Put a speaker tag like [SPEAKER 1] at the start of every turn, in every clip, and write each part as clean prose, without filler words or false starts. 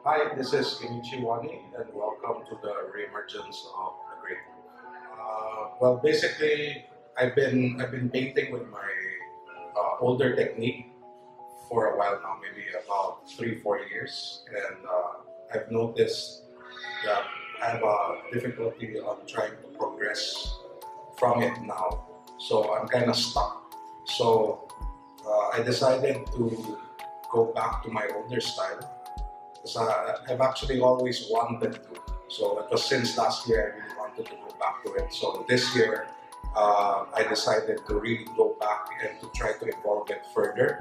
[SPEAKER 1] Hi, this is Kenichi Wani, and welcome to the Reemergence of the Great. Basically, I've been painting with my older technique for a while now, maybe about 3 4 years, and I've noticed that I have a difficulty on trying to progress from it now. So I'm kind of stuck. So I decided to go back to my older style because I've actually always wanted to. So it was since last year I really wanted to go back to it. So this year I decided to really go back and to try to evolve it further.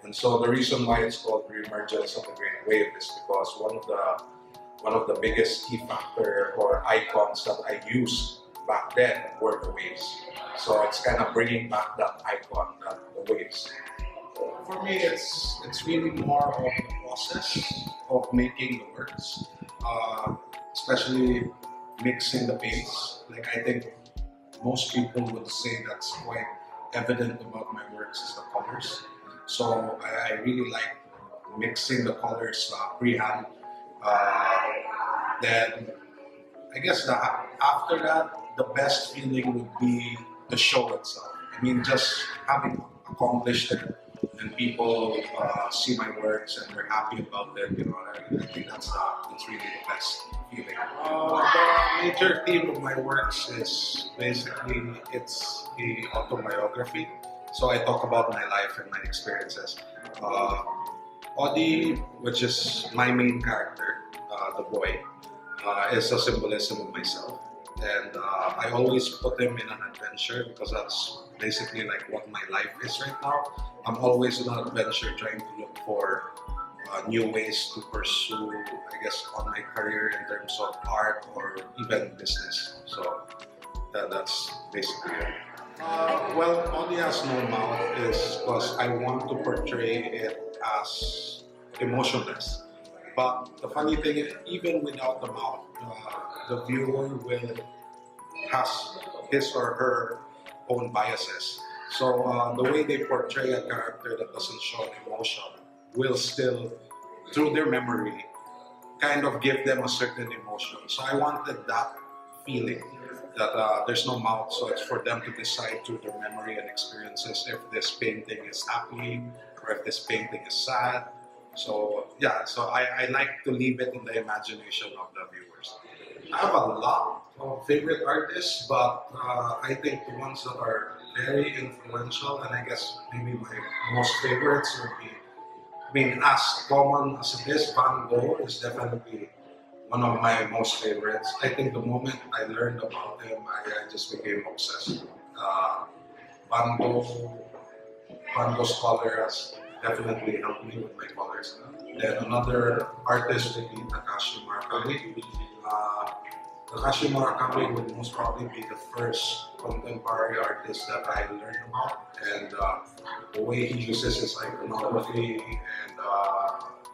[SPEAKER 1] And so the reason why it's called Reemergence of the Great Wave is because one of the biggest key factor or icons that I used back then were the waves. So it's kind of bringing back that icon, the waves. For me, it's really more of the process of making the works, especially mixing the paints. Like I think most people would say that's quite evident about my works is the colors. So I really like mixing the colors freehand. Uh, then I guess after that, the best feeling would be the show itself. I mean, just having accomplished it and people see my works and they're happy about it. I think that's really the best feeling. The major theme of my works is basically it's a autobiography. So I talk about my life and my experiences. Uh, Audi, which is my main character, the boy, is a symbolism of myself. And I always put him in an adventure because that's basically like what my life is right now. I'm always on an adventure trying to look for new ways to pursue, I guess, on my career in terms of art or even business. So that's basically it. Only has no mouth is because I want to portray it as emotionless. But the funny thing is, even without the mouth, the viewer will has his or her own biases. So the way they portray a character that doesn't show an emotion will still, through their memory, kind of give them a certain emotion. So I wanted that feeling that there's no mouth, so it's for them to decide through their memory and experiences if this painting is happy or if this painting is sad. So yeah, so I like to leave it in the imagination of the viewers. I have a lot of favorite artists, but I think the ones that are very influential, and I guess maybe my most favorites would be, I mean, as common as it is, Van Gogh is definitely one of my most favorites. I think the moment I learned about him, I just became obsessed. Uh, Van Gogh, Van Gogh's color has definitely helped me with my colors. Then another artist would be Takashi Murakami. Uh, Takashi Murakami would most probably be the first contemporary artist that I learned about, and the way he uses his iconography and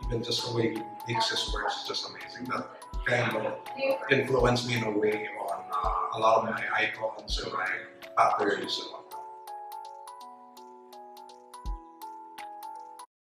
[SPEAKER 1] even just the way he makes his works is just amazing. That kind of influenced me in a way on a lot of my icons and my patterns and whatnot.